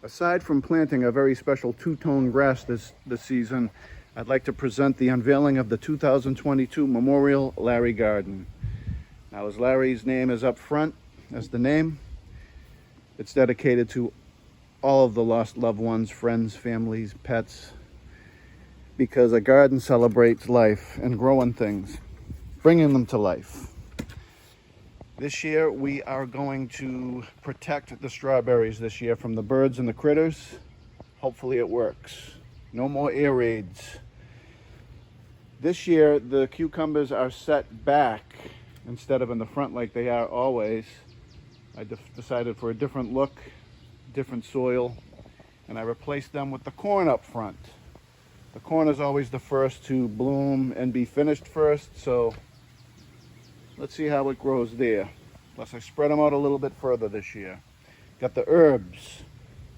Aside from planting a very special two-tone grass this season, I'd like to present the unveiling of the 2022 Memorial Larry Garden. Now, as Larry's name is up front as the name, it's dedicated to all of the lost loved ones, friends, families, pets, because a garden celebrates life and growing things, bringing them to life. This year, we are going to protect the strawberries this year from the birds and the critters. Hopefully it works. No more air raids. This year, the cucumbers are set back instead of in the front like they are always. I decided for a different look, different soil, and I replaced them with the corn up front. The corn is always the first to bloom and be finished first, so let's see how it grows there. Plus I spread them out a little bit further this year. Got the herbs.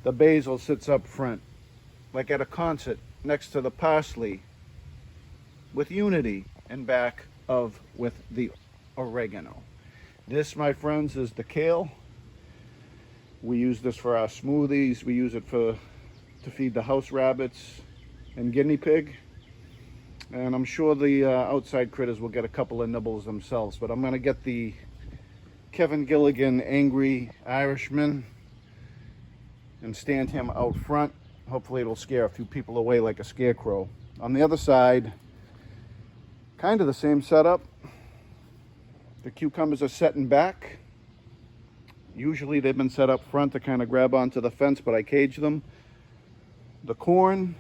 The basil sits up front, like at a concert, next to the parsley, with unity, and back of with the oregano. This, my friends, is the kale. We use this for our smoothies. We use it to feed the house rabbits and guinea pig. And I'm sure the outside critters will get a couple of nibbles themselves, but I'm going to get the Kevin Gilligan Angry Irishman and stand him out front. Hopefully it'll scare a few people away like a scarecrow. On the other side, kind of the same setup. The cucumbers are setting back. Usually they've been set up front to kind of grab onto the fence, but I cage them. The corn,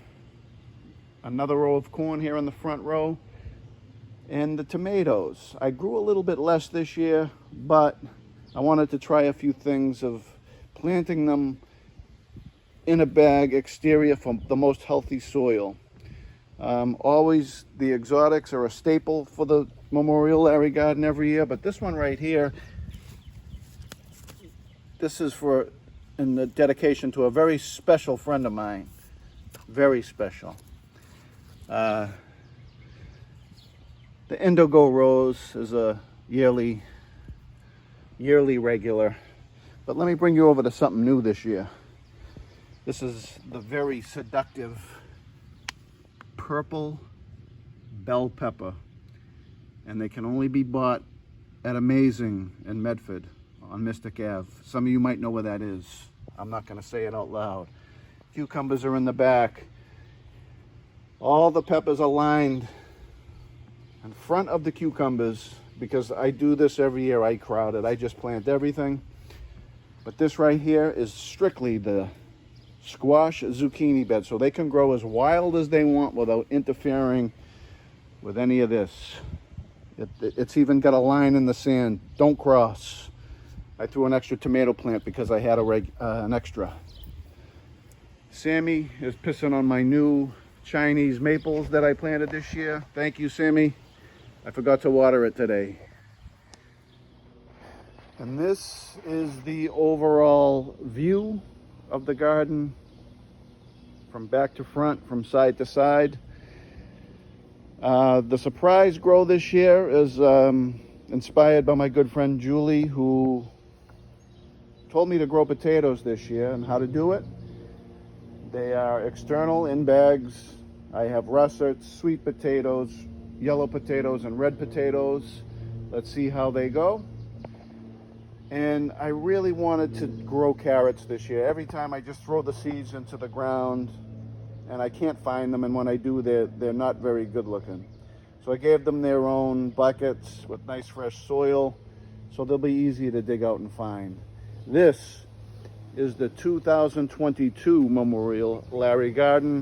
another row of corn here in the front row, and the tomatoes. I grew a little bit less this year, but I wanted to try a few things of planting them in a bag exterior from the most healthy soil. Always the exotics are a staple for the Memorial Larry Garden every year, but this one right here, this is in the dedication to a very special friend of mine. Very special. The indigo rose is a yearly regular, but let me bring you over to something new this year. This is the very seductive purple bell pepper, and they can only be bought at Amazing in Medford on Mystic Ave. Some of you might know where that is. I'm not going to say it out loud. Cucumbers are in the back. All the peppers are lined in front of the cucumbers, because I do this every year. I crowd it. I just plant everything. But this right here is strictly the squash zucchini bed, so they can grow as wild as they want without interfering with any of this. It's even got a line in the sand. Don't cross. I threw an extra tomato plant because I had an extra. Sammy is pissing on my new Chinese maples that I planted this year. Thank you, Sammy. I forgot to water it today. And this is the overall view of the garden from back to front, from side to side. The surprise grow this year is inspired by my good friend Julie, who told me to grow potatoes this year and how to do it. They are external in bags. I have russets, sweet potatoes, yellow potatoes, and red potatoes. Let's see how they go. And I really wanted to grow carrots this year. Every time I just throw the seeds into the ground and I can't find them, and when I do, they're not very good looking. So I gave them their own buckets with nice fresh soil, so they'll be easy to dig out and find. This is the 2022 Memorial Larry Garden.